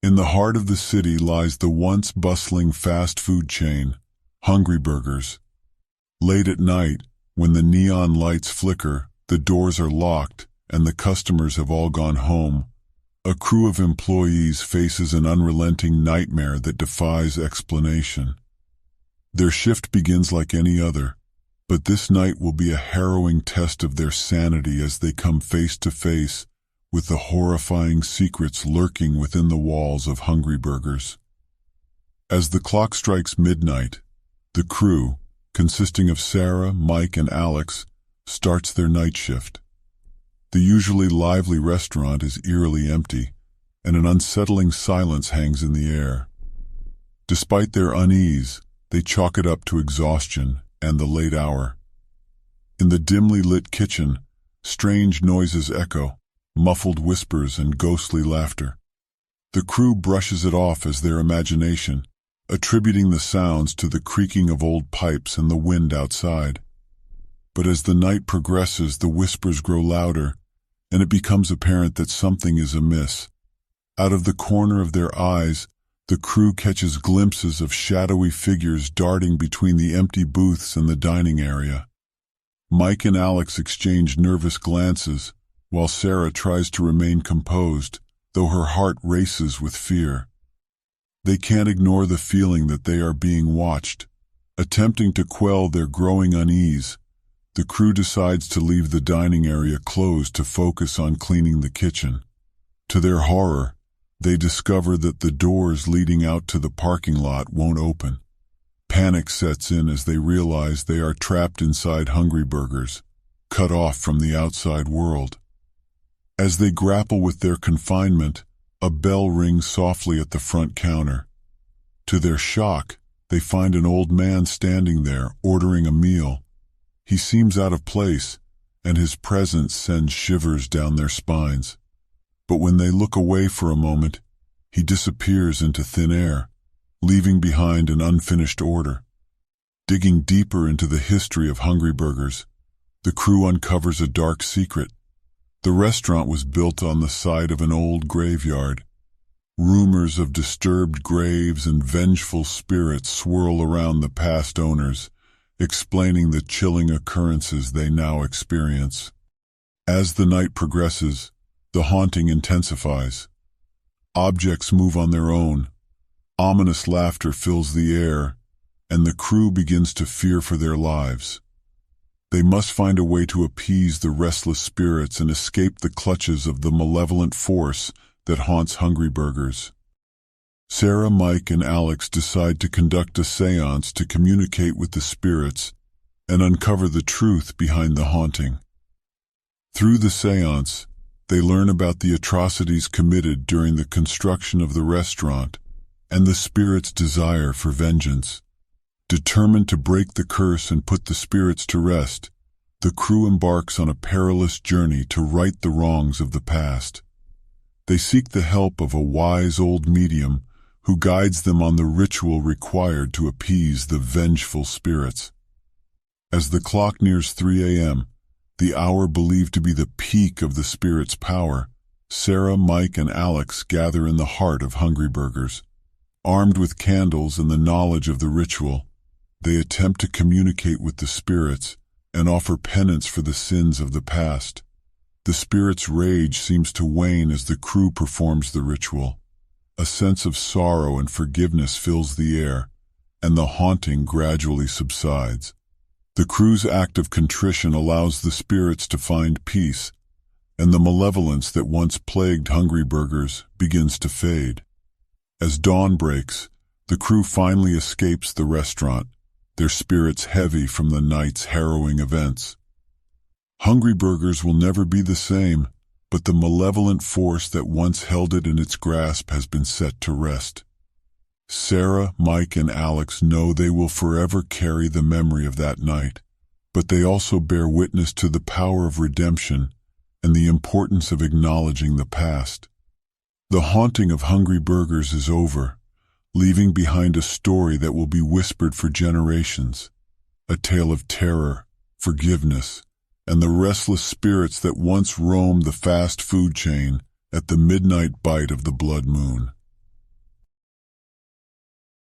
In the heart of the city lies the once bustling fast food chain, HungryBurgers. Late at night, when the neon lights flicker, the doors are locked, and the customers have all gone home, a crew of employees faces an unrelenting nightmare that defies explanation. Their shift begins like any other, but this night will be a harrowing test of their sanity as they come face to face with the horrifying secrets lurking within the walls of HungryBurgers. As the clock strikes midnight, the crew, consisting of Sarah, Mike, and Alex, starts their night shift. The usually lively restaurant is eerily empty, and an unsettling silence hangs in the air. Despite their unease, they chalk it up to exhaustion and the late hour. In the dimly lit kitchen, strange noises echo, muffled whispers and ghostly laughter. The crew brushes it off as their imagination, attributing the sounds to the creaking of old pipes and the wind outside. But as the night progresses, the whispers grow louder, and it becomes apparent that something is amiss. Out of the corner of their eyes, the crew catches glimpses of shadowy figures darting between the empty booths and the dining area. Mike and Alex exchange nervous glances, while Sarah tries to remain composed, though her heart races with fear. They can't ignore the feeling that they are being watched. Attempting to quell their growing unease, the crew decides to leave the dining area closed to focus on cleaning the kitchen. To their horror, they discover that the doors leading out to the parking lot won't open. Panic sets in as they realize they are trapped inside HungryBurgers, cut off from the outside world. As they grapple with their confinement, a bell rings softly at the front counter. To their shock, they find an old man standing there, ordering a meal. He seems out of place, and his presence sends shivers down their spines. But when they look away for a moment, he disappears into thin air, leaving behind an unfinished order. Digging deeper into the history of HungryBurgers, the crew uncovers a dark secret. The restaurant was built on the site of an old graveyard. Rumors of disturbed graves and vengeful spirits swirl around the past owners, explaining the chilling occurrences they now experience. As the night progresses, the haunting intensifies. Objects move on their own. Ominous laughter fills the air, and the crew begins to fear for their lives. They must find a way to appease the restless spirits and escape the clutches of the malevolent force that haunts HungryBurgers. Sarah, Mike, and Alex decide to conduct a séance to communicate with the spirits and uncover the truth behind the haunting. Through the séance, they learn about the atrocities committed during the construction of the restaurant and the spirits' desire for vengeance. Determined to break the curse and put the spirits to rest, the crew embarks on a perilous journey to right the wrongs of the past. They seek the help of a wise old medium who guides them on the ritual required to appease the vengeful spirits. As the clock nears 3 a.m., the hour believed to be the peak of the spirits' power, Sarah, Mike, and Alex gather in the heart of HungryBurgers. Armed with candles and the knowledge of the ritual, they attempt to communicate with the spirits and offer penance for the sins of the past. The spirits' rage seems to wane as the crew performs the ritual. A sense of sorrow and forgiveness fills the air, and the haunting gradually subsides. The crew's act of contrition allows the spirits to find peace, and the malevolence that once plagued HungryBurgers begins to fade. As dawn breaks, the crew finally escapes the restaurant, their spirits heavy from the night's harrowing events. HungryBurgers will never be the same, but the malevolent force that once held it in its grasp has been set to rest. Sarah, Mike, and Alex know they will forever carry the memory of that night, but they also bear witness to the power of redemption and the importance of acknowledging the past. The haunting of HungryBurgers is over, leaving behind a story that will be whispered for generations, a tale of terror, forgiveness, and the restless spirits that once roamed the fast food chain at the midnight bite of the blood moon.